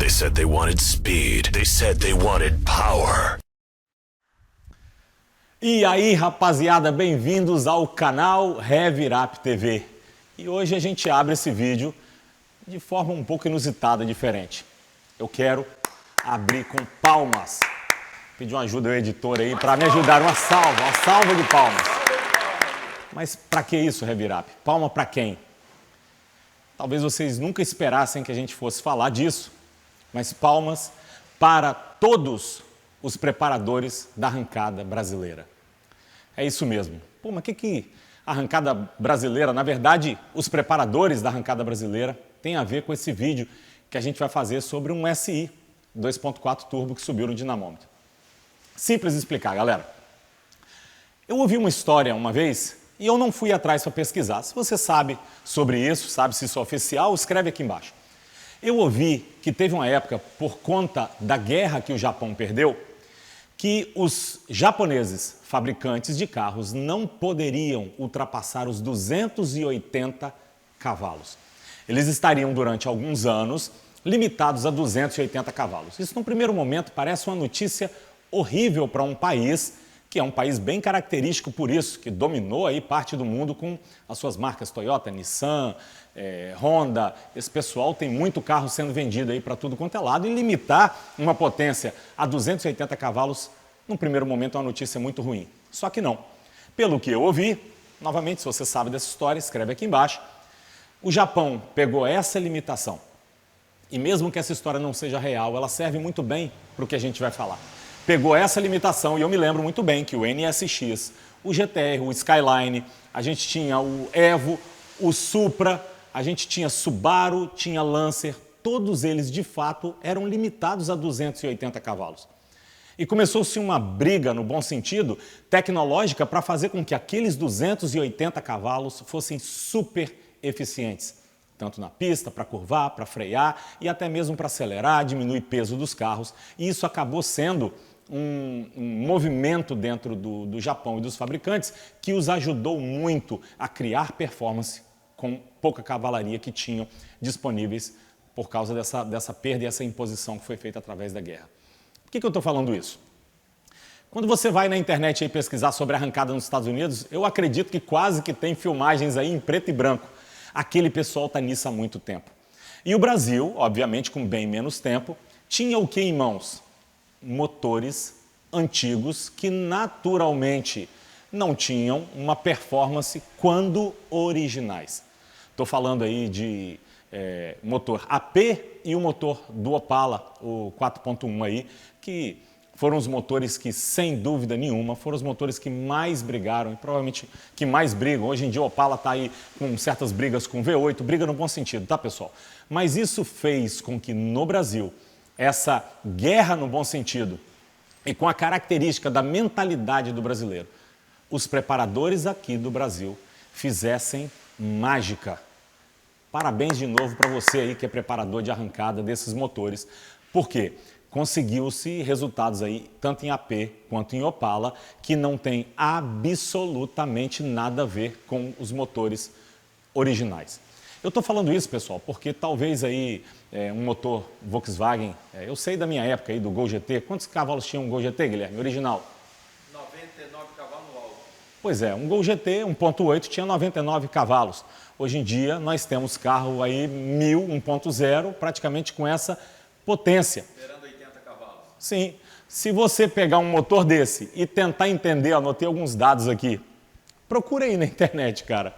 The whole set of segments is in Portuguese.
They said they wanted speed. They said they wanted power. E aí, rapaziada, bem-vindos ao canal Revirap TV. E hoje a gente abre esse vídeo de forma um pouco inusitada, diferente. Eu quero abrir com palmas. Pedir uma ajuda ao editor aí para me ajudar, uma salva de palmas. Mas para que isso, Revirap? Palma para quem? Talvez vocês nunca esperassem que a gente fosse falar disso, mas palmas para todos os preparadores da arrancada brasileira. É isso mesmo. Pô, mas o que a arrancada brasileira, na verdade, os preparadores da arrancada brasileira, tem a ver com esse vídeo que a gente vai fazer sobre um SI 2.4 turbo que subiu no dinamômetro? Simples de explicar, galera. Eu ouvi uma história uma vez e eu não fui atrás para pesquisar. Se você sabe sobre isso, sabe se isso é oficial, escreve aqui embaixo. Eu ouvi que teve uma época, por conta da guerra que o Japão perdeu, que os japoneses fabricantes de carros não poderiam ultrapassar os 280 cavalos. Eles estariam, durante alguns anos, limitados a 280 cavalos. Isso, num primeiro momento, parece uma notícia horrível para um país que é um país bem característico por isso, que dominou aí parte do mundo com as suas marcas Toyota, Nissan, Honda. Esse pessoal tem muito carro sendo vendido aí para tudo quanto é lado, e limitar uma potência a 280 cavalos, num primeiro momento, é uma notícia muito ruim. Só que não. Pelo que eu ouvi, novamente, se você sabe dessa história, escreve aqui embaixo, o Japão pegou essa limitação. E mesmo que essa história não seja real, ela serve muito bem para o que a gente vai falar. Pegou essa limitação, e eu me lembro muito bem que o NSX, o GTR, o Skyline, a gente tinha o Evo, o Supra, a gente tinha Subaru, tinha Lancer, todos eles de fato eram limitados a 280 cavalos. E começou-se uma briga, no bom sentido, tecnológica para fazer com que aqueles 280 cavalos fossem super eficientes, tanto na pista, para curvar, para frear e até mesmo para acelerar, diminuir peso dos carros. E isso acabou sendo um movimento dentro do Japão e dos fabricantes que os ajudou muito a criar performance com pouca cavalaria que tinham disponíveis por causa dessa perda e essa imposição que foi feita através da guerra. Por que eu estou falando isso? Quando você vai na internet aí pesquisar sobre arrancada nos Estados Unidos, eu acredito que quase que tem filmagens aí em preto e branco. Aquele pessoal está nisso há muito tempo. E o Brasil, obviamente com bem menos tempo, tinha o que em mãos? Motores antigos que naturalmente não tinham uma performance quando originais. Estou falando aí de motor AP e o motor do Opala, o 4.1 aí, que foram os motores que, sem dúvida nenhuma, foram os motores que mais brigaram e provavelmente que mais brigam. Hoje em dia o Opala está aí com certas brigas com o V8, briga no bom sentido, tá, pessoal? Mas isso fez com que no Brasil essa guerra no bom sentido e com a característica da mentalidade do brasileiro, os preparadores aqui do Brasil fizessem mágica. Parabéns de novo para você aí que é preparador de arrancada desses motores, porque conseguiu-se resultados aí tanto em AP quanto em Opala que não tem absolutamente nada a ver com os motores originais. Eu estou falando isso, pessoal, porque talvez aí um motor Volkswagen, eu sei da minha época aí do Gol GT, quantos cavalos tinha um Gol GT, Guilherme, original? 99 cavalos no alto. Pois é, um Gol GT 1.8 tinha 99 cavalos. Hoje em dia nós temos carro aí 1000, 1.0, praticamente com essa potência. Esperando 80 cavalos. Sim, se você pegar um motor desse e tentar entender, anotei alguns dados aqui, procura aí na internet, cara.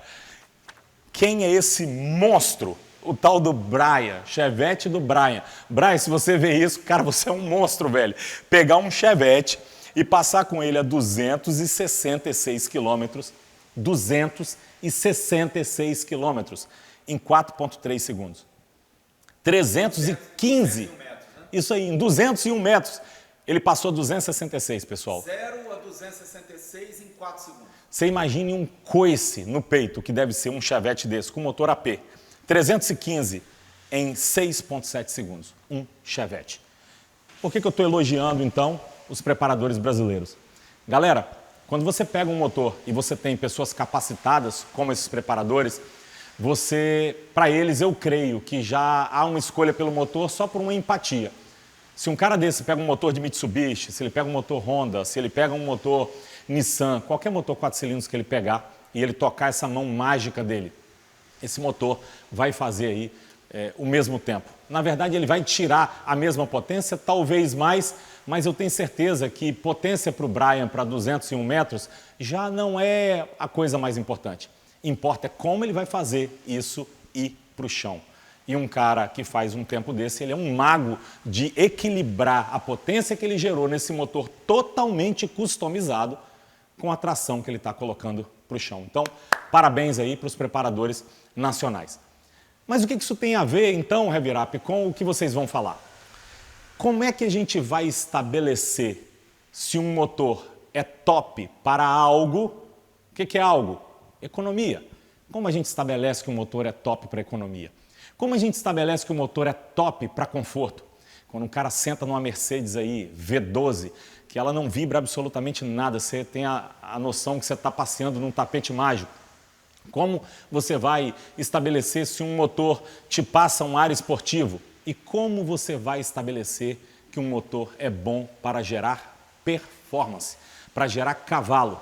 Quem é esse monstro? O tal do Brian, Chevette do Brian. Brian, se você vê isso, cara, você é um monstro, velho. Pegar um Chevette e passar com ele a 266 quilômetros, 266 quilômetros em 4,3 segundos. 315, isso aí, em 201 metros. Ele passou 266, pessoal. 0 a 266 em 4 segundos. Você imagine um coice no peito, que deve ser um Chevette desse, com motor AP. 315 em 6,7 segundos. Um Chevette. Por que eu estou elogiando, então, os preparadores brasileiros? Galera, quando você pega um motor e você tem pessoas capacitadas, como esses preparadores, para eles, eu creio que já há uma escolha pelo motor só por uma empatia. Se um cara desse pega um motor de Mitsubishi, se ele pega um motor Honda, se ele pega um motor Nissan, qualquer motor 4 cilindros que ele pegar e ele tocar essa mão mágica dele, esse motor vai fazer aí o mesmo tempo. Na verdade, ele vai tirar a mesma potência, talvez mais, mas eu tenho certeza que potência para o Brian para 201 metros já não é a coisa mais importante. Importa é como ele vai fazer isso ir para o chão. E um cara que faz um tempo desse, ele é um mago de equilibrar a potência que ele gerou nesse motor totalmente customizado com a tração que ele está colocando para o chão. Então, parabéns aí para os preparadores nacionais. Mas o que isso tem a ver, então, Heavy Rap, com o que vocês vão falar? Como é que a gente vai estabelecer se um motor é top para algo? O que é algo? Economia. Como a gente estabelece que um motor é top para economia? Como a gente estabelece que o motor é top para conforto? Quando um cara senta numa Mercedes aí, V12, que ela não vibra absolutamente nada, você tem a noção que você está passeando num tapete mágico. Como você vai estabelecer se um motor te passa um ar esportivo? E como você vai estabelecer que um motor é bom para gerar performance, para gerar cavalo?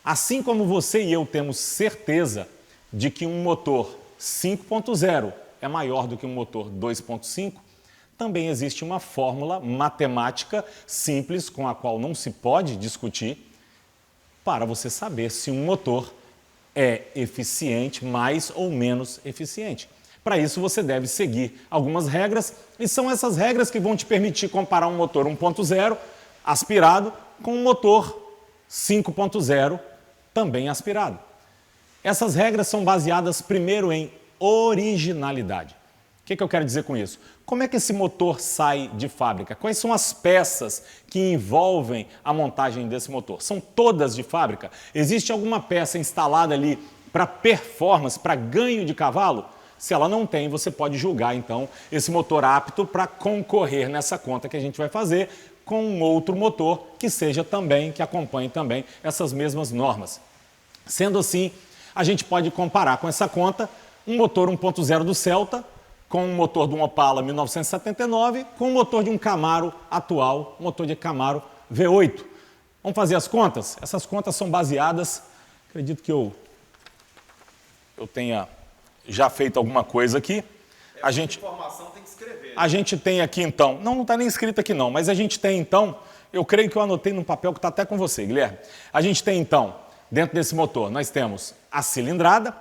Assim como você e eu temos certeza de que um motor 5.0 é maior do que um motor 2.5, também existe uma fórmula matemática simples com a qual não se pode discutir para você saber se um motor é eficiente, mais ou menos eficiente. Para isso você deve seguir algumas regras e são essas regras que vão te permitir comparar um motor 1.0 aspirado com um motor 5.0 também aspirado. Essas regras são baseadas primeiro em originalidade. O que eu quero dizer com isso? Como é que esse motor sai de fábrica? Quais são as peças que envolvem a montagem desse motor? São todas de fábrica? Existe alguma peça instalada ali para performance, para ganho de cavalo? Se ela não tem, você pode julgar então esse motor apto para concorrer nessa conta que a gente vai fazer com um outro motor que seja também, que acompanhe também essas mesmas normas. Sendo assim, a gente pode comparar com essa conta um motor 1.0 do Celta com um motor de um Opala 1979 com um motor de um Camaro atual, um motor de Camaro V8. Vamos fazer as contas? Essas contas são baseadas, acredito que eu tenha já feito alguma coisa aqui. Informação tem que escrever. A gente tem aqui então, não está nem escrito aqui não, mas a gente tem então, eu creio que eu anotei num papel que está até com você, Guilherme. A gente tem então, dentro desse motor, nós temos a cilindrada,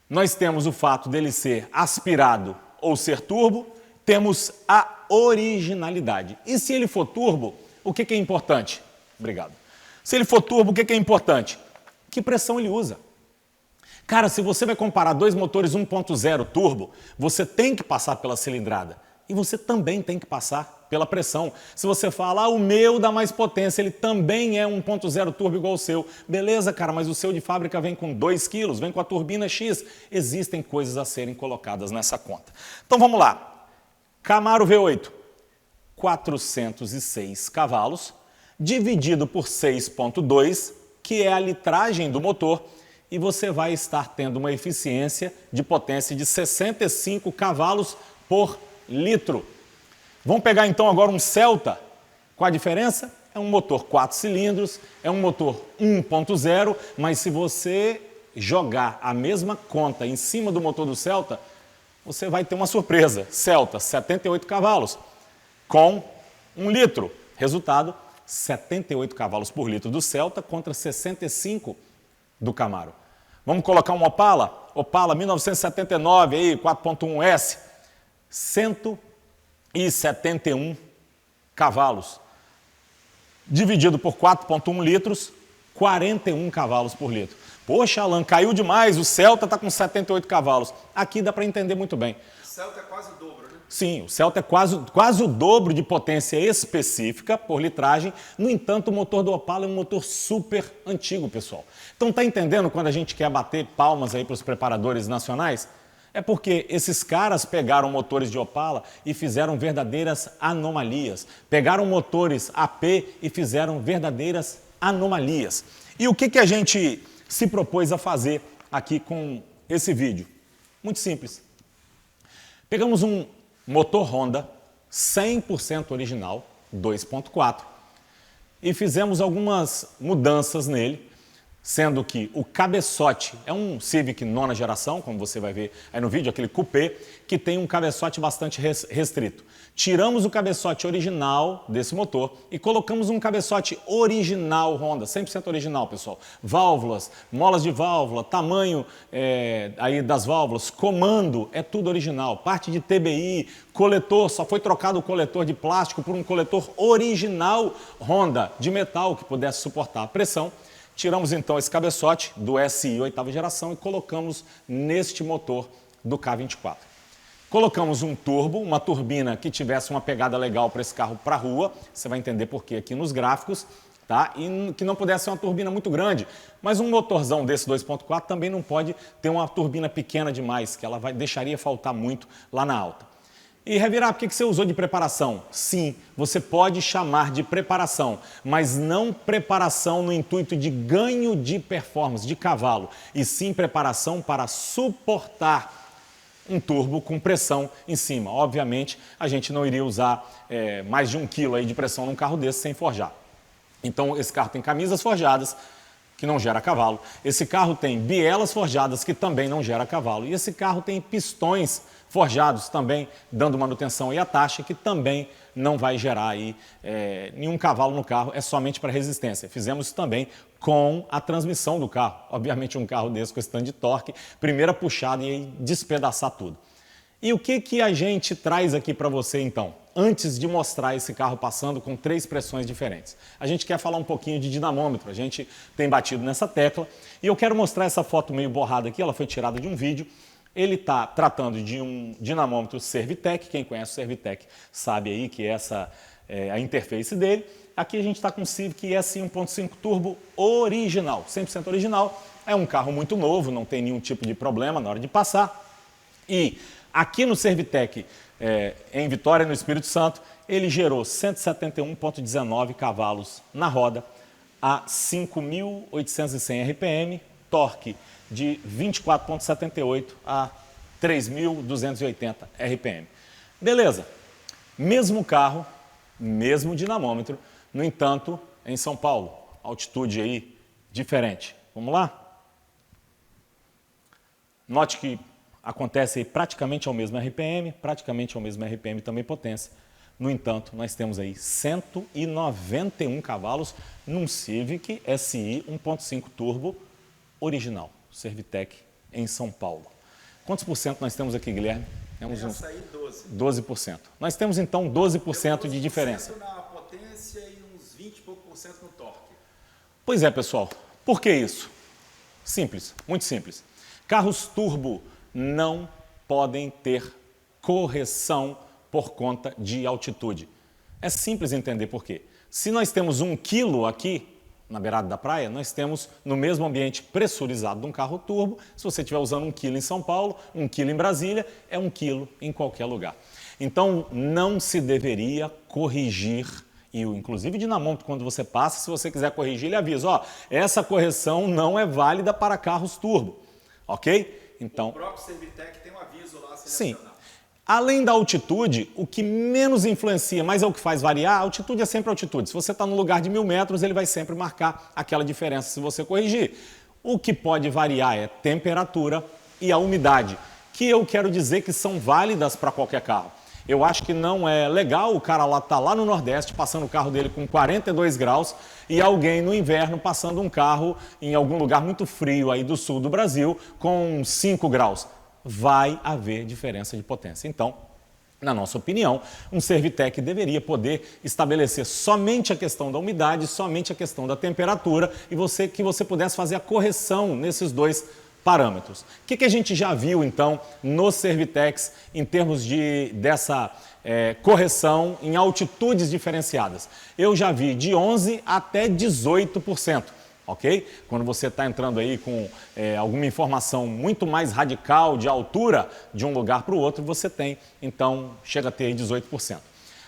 nós temos o fato dele ser aspirado ou ser turbo, temos a originalidade. E se ele for turbo, o que é importante? Obrigado. Se ele for turbo, o que é importante? Que pressão ele usa. Cara, se você vai comparar dois motores 1.0 turbo, você tem que passar pela cilindrada e você também tem que passar pela pressão. Se você fala, o meu dá mais potência, ele também é 1.0 turbo igual o seu. Beleza, cara, mas o seu de fábrica vem com 2 quilos, vem com a turbina X. Existem coisas a serem colocadas nessa conta. Então vamos lá. Camaro V8, 406 cavalos, dividido por 6.2, que é a litragem do motor, e você vai estar tendo uma eficiência de potência de 65 cavalos por litro. Vamos pegar então agora um Celta. Qual a diferença? É um motor 4 cilindros, é um motor 1.0, mas se você jogar a mesma conta em cima do motor do Celta, você vai ter uma surpresa. Celta, 78 cavalos, com 1 litro. Resultado, 78 cavalos por litro do Celta contra 65 do Camaro. Vamos colocar um Opala? Opala 1979, aí, 4.1S, 171 cavalos. Dividido por 4.1 litros, 41 cavalos por litro. Poxa, Alan, caiu demais, o Celta está com 78 cavalos. Aqui dá para entender muito bem. O Celta é quase o dobro, né? Sim, o Celta é quase o dobro de potência específica por litragem. No entanto, o motor do Opala é um motor super antigo, pessoal. Então, tá entendendo quando a gente quer bater palmas aí para os preparadores nacionais? É porque esses caras pegaram motores de Opala e fizeram verdadeiras anomalias. Pegaram motores AP e fizeram verdadeiras anomalias. E o que a gente se propôs a fazer aqui com esse vídeo? Muito simples. Pegamos um motor Honda 100% original, 2.4, e fizemos algumas mudanças nele, sendo que o cabeçote é um Civic nona geração, como você vai ver aí no vídeo, aquele coupé, que tem um cabeçote bastante restrito. Tiramos o cabeçote original desse motor e colocamos um cabeçote original Honda, 100% original, pessoal. Válvulas, molas de válvula, tamanho aí das válvulas, comando, é tudo original. Parte de TBI, coletor, só foi trocado o coletor de plástico por um coletor original Honda, de metal, que pudesse suportar a pressão. Tiramos então esse cabeçote do SI 8ª geração e colocamos neste motor do K24. Colocamos um turbo, uma turbina que tivesse uma pegada legal para esse carro para a rua, você vai entender por quê aqui nos gráficos, tá? E que não pudesse ser uma turbina muito grande, mas um motorzão desse 2.4 também não pode ter uma turbina pequena demais, que ela deixaria faltar muito lá na alta. E Revirap, o que você usou de preparação? Sim, você pode chamar de preparação, mas não preparação no intuito de ganho de performance, de cavalo, e sim preparação para suportar um turbo com pressão em cima. Obviamente, a gente não iria usar mais de 1 kg aí de pressão num carro desse sem forjar. Então, esse carro tem camisas forjadas, que não gera cavalo. Esse carro tem bielas forjadas, que também não gera cavalo. E esse carro tem pistões forjados também, dando manutenção e a taxa, que também não vai gerar aí, nenhum cavalo no carro, é somente para resistência. Fizemos isso também com a transmissão do carro. Obviamente um carro desse com esse tanto de torque, primeira puxada e aí despedaçar tudo. E o que a gente traz aqui para você então? Antes de mostrar esse carro passando com 3 pressões diferentes. A gente quer falar um pouquinho de dinamômetro, a gente tem batido nessa tecla e eu quero mostrar essa foto meio borrada aqui, ela foi tirada de um vídeo. Ele está tratando de um dinamômetro Servitec, quem conhece o Servitec sabe aí que essa é a interface dele. Aqui a gente está com o Civic SI 1.5 Turbo original, 100% original. É um carro muito novo, não tem nenhum tipo de problema na hora de passar. E aqui no Servitec, em Vitória, no Espírito Santo, ele gerou 171,19 cavalos na roda a 5.800 RPM, torque de 24,78 a 3.280 RPM. Beleza, mesmo carro, mesmo dinamômetro, no entanto, em São Paulo, altitude aí diferente. Vamos lá? Note que acontece aí praticamente ao mesmo RPM, praticamente ao mesmo RPM também potência. No entanto, nós temos aí 191 cavalos num Civic SI 1.5 Turbo original. Servitec em São Paulo. Quantos por cento nós temos aqui, Guilherme? Temos uns 12%. Nós temos então 12% de diferença. Na potência e uns 20 e pouco por cento no torque. Pois é, pessoal. Por que isso? Simples, muito simples. Carros turbo não podem ter correção por conta de altitude. É simples entender por quê. Se nós temos 1 kg aqui, na beirada da praia, nós temos no mesmo ambiente pressurizado de um carro turbo. Se você estiver usando 1 kg em São Paulo, 1 kg em Brasília, é 1 kg em qualquer lugar. Então, não se deveria corrigir, e inclusive o dinamômetro, quando você passa, se você quiser corrigir, ele avisa, ó, essa correção não é válida para carros turbo, ok? Então, o próprio Servitec tem um aviso lá sim. selecionado. Além da altitude, o que menos influencia, mas é o que faz variar, a altitude é sempre altitude. Se você está no lugar de 1.000 metros, ele vai sempre marcar aquela diferença se você corrigir. O que pode variar é temperatura e a umidade, que eu quero dizer que são válidas para qualquer carro. Eu acho que não é legal o cara lá tá lá no Nordeste passando o carro dele com 42 graus e alguém no inverno passando um carro em algum lugar muito frio aí do sul do Brasil com 5 graus. Vai haver diferença de potência. Então, na nossa opinião, um Servitec deveria poder estabelecer somente a questão da umidade, somente a questão da temperatura e que você pudesse fazer a correção nesses dois parâmetros. O que a gente já viu, então, nos Servitecs em termos dessa correção em altitudes diferenciadas? Eu já vi de 11% até 18%. Ok? Quando você está entrando aí com alguma informação muito mais radical de altura de um lugar para o outro, você tem, então, chega a ter 18%.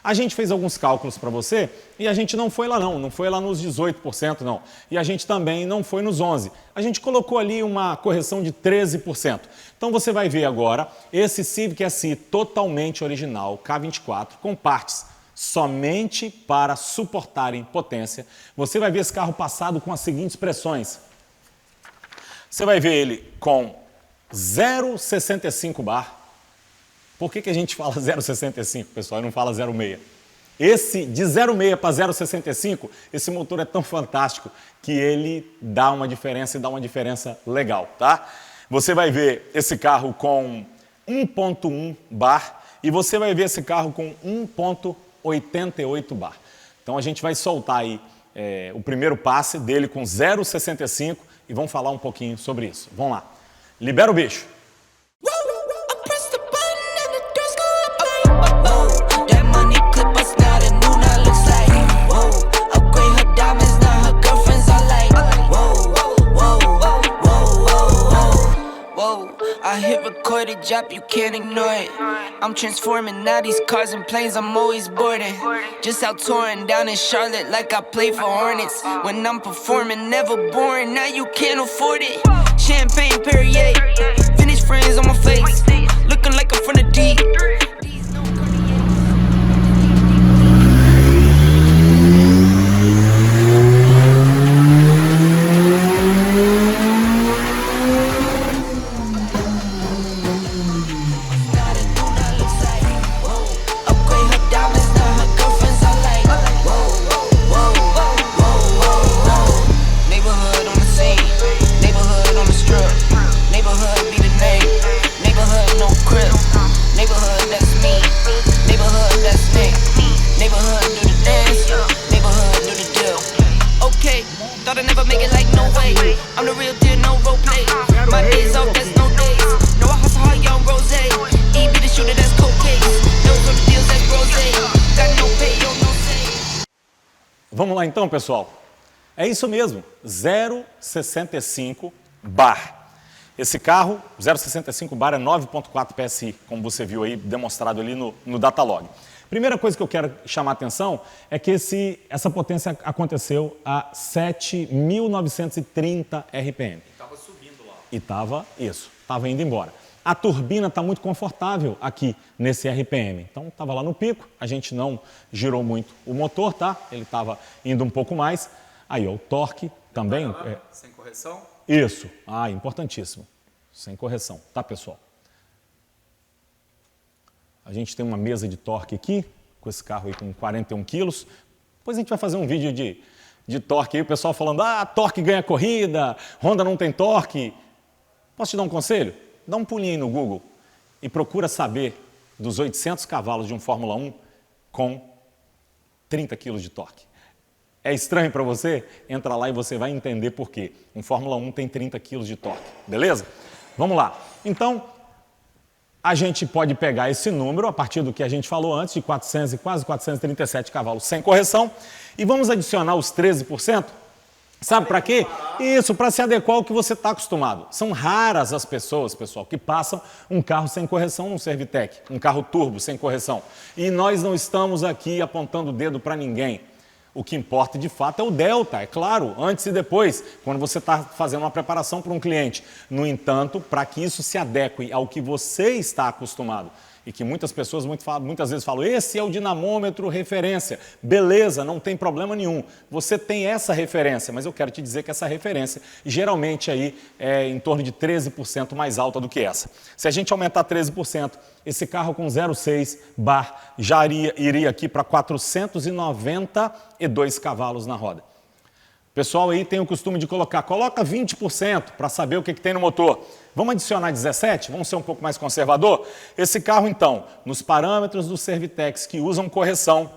A gente fez alguns cálculos para você e a gente não foi lá não foi lá nos 18% não. E a gente também não foi nos 11%. A gente colocou ali uma correção de 13%. Então você vai ver agora esse Civic SI totalmente original, K24, com partes somente para suportarem potência. Você vai ver esse carro passado com as seguintes pressões. Você vai ver ele com 0,65 bar. Por que a gente fala 0,65, pessoal, e não fala 0,6? Esse, de 0,6 para 0,65, esse motor é tão fantástico que ele dá uma diferença e dá uma diferença legal, tá? Você vai ver esse carro com 1,1 bar e você vai ver esse carro com 1,88 bar. Então a gente vai soltar aí o primeiro passe dele com 0,65 e vamos falar um pouquinho sobre isso. Vamos lá. Libera o bicho. I hit record a drop, you can't ignore it. I'm transforming now these cars and planes, I'm always boarding. Just out touring down in Charlotte like I play for Hornets. When I'm performing, never boring, now you can't afford it. Champagne Perrier, vintage friends on my face, looking like I'm from the deep. Vamos lá então, pessoal. É isso mesmo, 0,65 bar. Esse carro, 0,65 bar, é 9,4 PSI, como você viu aí, demonstrado ali no Datalog. Primeira coisa que eu quero chamar a atenção é que essa potência aconteceu a 7.930 RPM. Estava subindo lá. E estava indo embora. A turbina está muito confortável aqui nesse RPM. Então estava lá no pico, a gente não girou muito o motor, tá? Ele estava indo um pouco mais. Aí ó, o torque também. Sem correção? Isso. Importantíssimo. Sem correção, tá, pessoal? A gente tem uma mesa de torque aqui, com esse carro aí com 41 quilos. Depois a gente vai fazer um vídeo de torque aí, o pessoal falando, torque ganha corrida, Honda não tem torque. Posso te dar um conselho? Dá um pulinho aí no Google e procura saber dos 800 cavalos de um Fórmula 1 com 30 quilos de torque. É estranho para você? Entra lá e você vai entender por quê. Um Fórmula 1 tem 30 quilos de torque, beleza? Vamos lá. Então, a gente pode pegar esse número a partir do que a gente falou antes, de 400 e quase 437 cavalos sem correção, e vamos adicionar os 13%. Sabe para quê? Isso, para se adequar ao que você está acostumado. São raras as pessoas, pessoal, que passam um carro sem correção num Servitec, um carro turbo sem correção. E nós não estamos aqui apontando o dedo para ninguém. O que importa, de fato, é o delta, é claro, antes e depois, quando você está fazendo uma preparação para um cliente. No entanto, para que isso se adeque ao que você está acostumado, e que muitas pessoas muitas vezes falam, esse é o dinamômetro referência. Beleza, não tem problema nenhum. Você tem essa referência, mas eu quero te dizer que essa referência geralmente aí é em torno de 13% mais alta do que essa. Se a gente aumentar 13%, esse carro com 0,6 bar já iria aqui para 492 cavalos na roda. O pessoal aí tem o costume de coloca 20% para saber o que tem no motor. Vamos adicionar 17? Vamos ser um pouco mais conservador? Esse carro, então, nos parâmetros dos Servitecs que usam correção,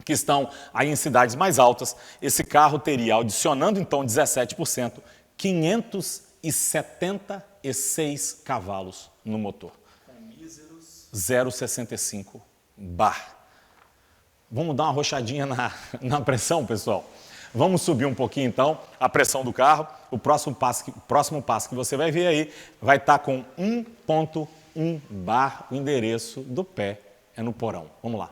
que estão aí em cidades mais altas, esse carro teria, adicionando então 17%, 576 cavalos no motor. 0,65 bar. Vamos dar uma arrochadinha na pressão, pessoal? Vamos subir um pouquinho, então, a pressão do carro. O próximo passo que você vai ver aí vai estar com 1,1 bar. O endereço do pé é no porão. Vamos lá.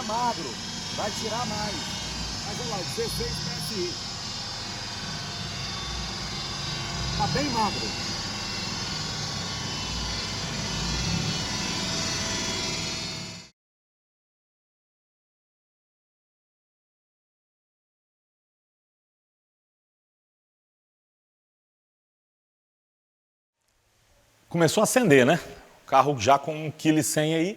é magro, vai tirar mais. Mas olha lá, 16 PSI. Tá bem magro. Começou a acender, né? O carro já com 1,1 kg aí,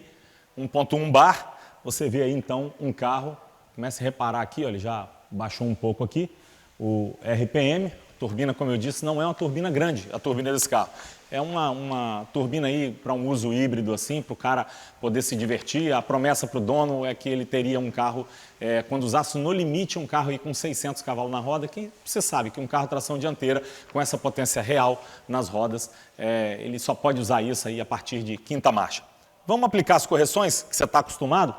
1.1 bar. Você vê aí então um carro, comece a reparar aqui, ó, ele já baixou um pouco aqui, o RPM, turbina, como eu disse, não é uma turbina grande, a turbina desse carro. É uma turbina aí para um uso híbrido assim, para o cara poder se divertir. A promessa para o dono é que ele teria um carro, quando usasse no limite um carro aí com 600 cavalos na roda, que você sabe que um carro tração dianteira com essa potência real nas rodas, ele só pode usar isso aí a partir de quinta marcha. Vamos aplicar as correções que você está acostumado?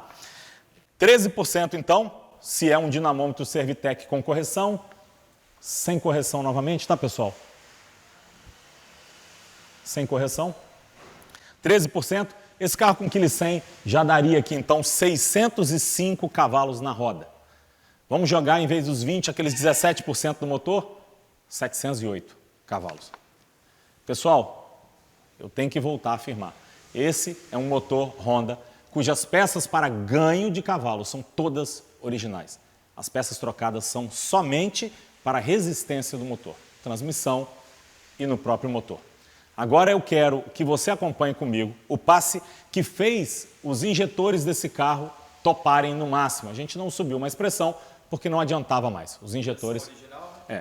13% então, se é um dinamômetro Servitec com correção, sem correção novamente, tá pessoal? Sem correção. 13%, esse carro com 1,1 kg já daria aqui então 605 cavalos na roda. Vamos jogar em vez dos 20, aqueles 17% do motor, 708 cavalos. Pessoal, eu tenho que voltar a afirmar. Esse é um motor Honda cujas peças para ganho de cavalos são todas originais. As peças trocadas são somente para a resistência do motor, transmissão e no próprio motor. Agora eu quero que você acompanhe comigo o passe que fez os injetores desse carro toparem no máximo. A gente não subiu uma expressão porque não adiantava mais. Os injetores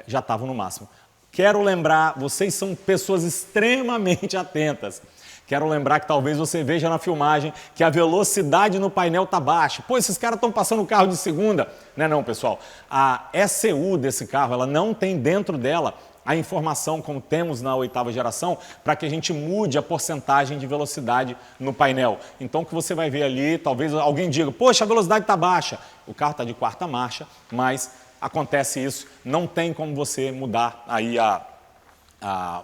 já estavam no máximo. Quero lembrar, vocês são pessoas extremamente atentas. Quero lembrar que talvez você veja na filmagem que a velocidade no painel está baixa. Pô, esses caras estão passando o carro de segunda. Não, pessoal. A ECU desse carro, ela não tem dentro dela a informação, como temos na 8ª geração, para que a gente mude a porcentagem de velocidade no painel. Então, o que você vai ver ali, talvez alguém diga, poxa, a velocidade está baixa. O carro está de 4ª marcha, mas acontece isso, não tem como você mudar aí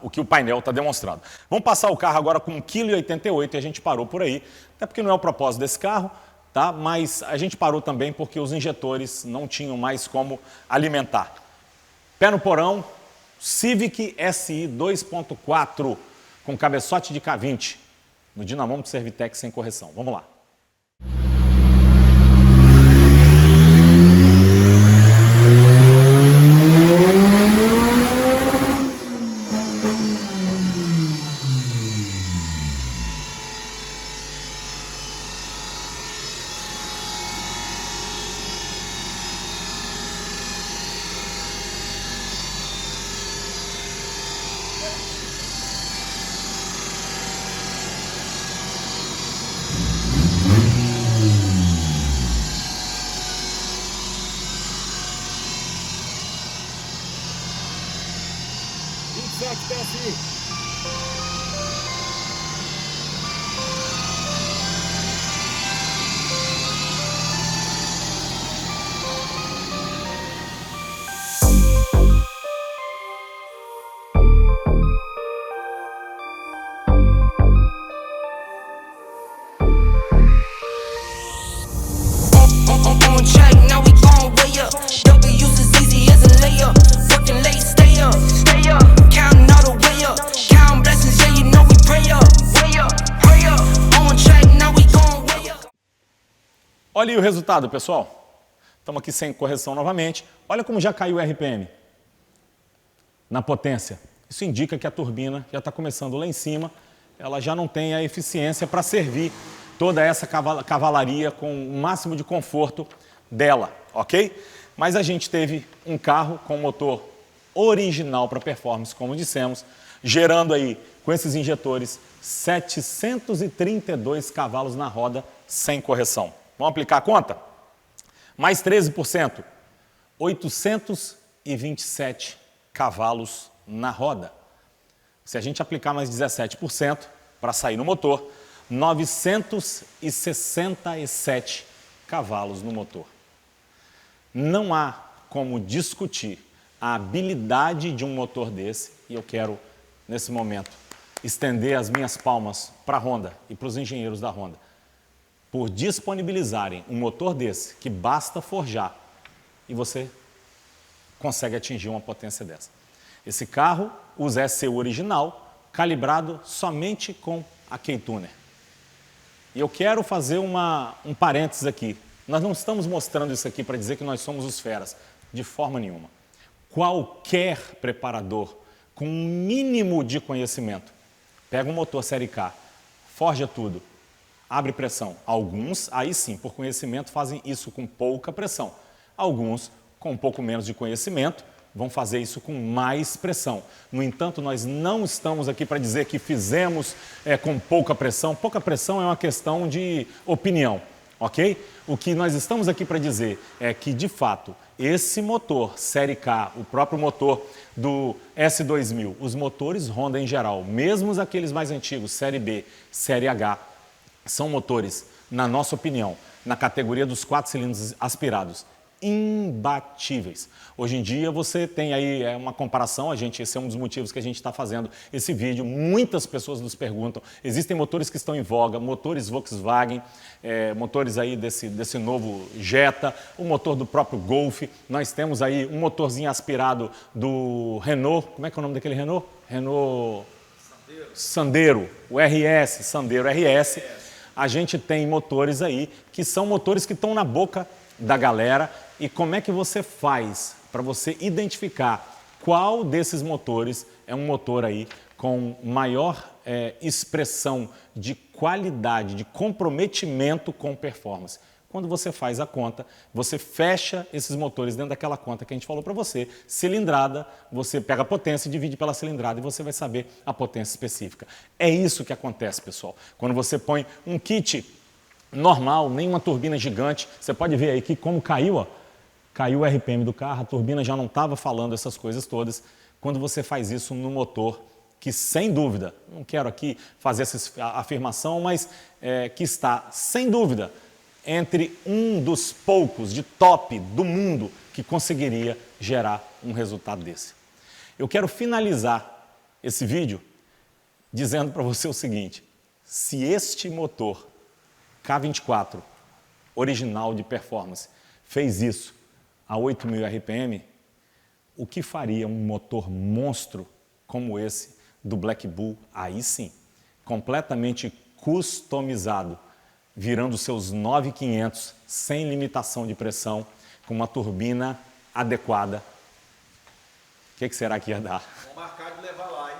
o que o painel está demonstrando. Vamos passar o carro agora com 1,88 kg e a gente parou por aí, até porque não é o propósito desse carro, tá? Mas a gente parou também porque os injetores não tinham mais como alimentar. Pé no porão, Civic Si 2.4 com cabeçote de K20 no dinamômetro Servitec sem correção. Vamos lá. PSI. On track, now we gon' way up. W's as easy as a layup. Working late, stay up. Counting all the way up. Counting blessings, yeah, you know we pray up. Way up, pray up. On track, now we gon' way up. Olha aí o resultado, pessoal. Estamos aqui sem correção novamente. Olha como já caiu o RPM na potência. Isso indica que a turbina já está começando lá em cima. Ela já não tem a eficiência para servir toda essa cavalaria com o máximo de conforto dela, ok? Mas a gente teve um carro com motor original para performance, como dissemos, gerando aí, com esses injetores, 732 cavalos na roda sem correção. Vamos aplicar a conta? Mais 13%, 827 cavalos na roda. Se a gente aplicar mais 17% para sair no motor, 967 cavalos no motor. Não há como discutir a habilidade de um motor desse, e eu quero, nesse momento, estender as minhas palmas para a Honda e para os engenheiros da Honda. por disponibilizarem um motor desse, que basta forjar, e você consegue atingir uma potência dessa. Esse carro usa ECU original, calibrado somente com a K-Tuner. E eu quero fazer um parênteses aqui. Nós não estamos mostrando isso aqui para dizer que nós somos os feras, de forma nenhuma. Qualquer preparador com um mínimo de conhecimento pega um motor Série K, forja tudo, abre pressão. Alguns, aí sim, por conhecimento, fazem isso com pouca pressão. Alguns, com um pouco menos de conhecimento, vão fazer isso com mais pressão. No entanto, nós não estamos aqui para dizer que fizemos com pouca pressão. Pouca pressão é uma questão de opinião, ok? O que nós estamos aqui para dizer é que, de fato, esse motor Série K, o próprio motor do S2000, os motores Honda em geral, mesmo aqueles mais antigos, Série B, Série H, são motores, na nossa opinião, na categoria dos 4 cilindros aspirados, imbatíveis. Hoje em dia você tem aí uma comparação, esse é um dos motivos que a gente está fazendo esse vídeo. Muitas pessoas nos perguntam, existem motores que estão em voga, motores Volkswagen, motores aí desse novo Jetta, o motor do próprio Golf, nós temos aí um motorzinho aspirado do Renault, como é que é o nome daquele Renault? Renault Sandero, o RS, Sandero RS. A gente tem motores aí que são motores que estão na boca da galera. E como é que você faz para você identificar qual desses motores é um motor aí com maior expressão de qualidade, de comprometimento com performance? Quando você faz a conta, você fecha esses motores dentro daquela conta que a gente falou para você, cilindrada, você pega a potência e divide pela cilindrada e você vai saber a potência específica. É isso que acontece, pessoal. Quando você põe um kit normal, nem uma turbina gigante, você pode ver aí que como caiu, ó, caiu o RPM do carro, a turbina já não estava falando essas coisas todas. Quando você faz isso no motor, que sem dúvida, não quero aqui fazer essa afirmação, mas que está, sem dúvida, entre um dos poucos de top do mundo que conseguiria gerar um resultado desse. Eu quero finalizar esse vídeo dizendo para você o seguinte: se este motor K24 original de performance fez isso a 8.000 RPM, o que faria um motor monstro como esse do Black Bull? Aí sim, completamente customizado, virando seus 9.500 sem limitação de pressão, com uma turbina adequada. O que será que ia dar? Vamos marcar de levar lá, hein?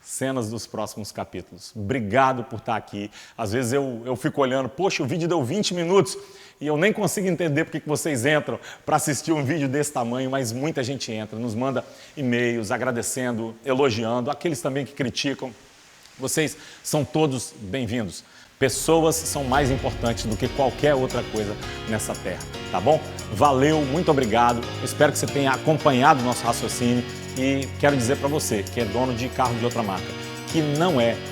Cenas dos próximos capítulos. Obrigado por estar aqui. Às vezes eu fico olhando, poxa, o vídeo deu 20 minutos e eu nem consigo entender porque que vocês entram para assistir um vídeo desse tamanho, mas muita gente entra, nos manda e-mails agradecendo, elogiando, aqueles também que criticam. Vocês são todos bem-vindos. Pessoas são mais importantes do que qualquer outra coisa nessa terra, tá bom? Valeu, muito obrigado. Espero que você tenha acompanhado o nosso raciocínio e quero dizer para você que é dono de carro de outra marca, que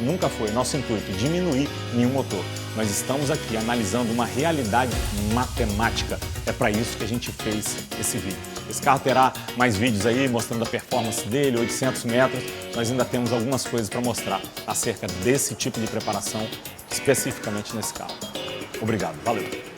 nunca foi nosso intuito diminuir nenhum motor. Nós estamos aqui analisando uma realidade matemática. É para isso que a gente fez esse vídeo. Esse carro terá mais vídeos aí mostrando a performance dele, 800 metros. Nós ainda temos algumas coisas para mostrar acerca desse tipo de preparação, especificamente nesse carro. Obrigado, valeu!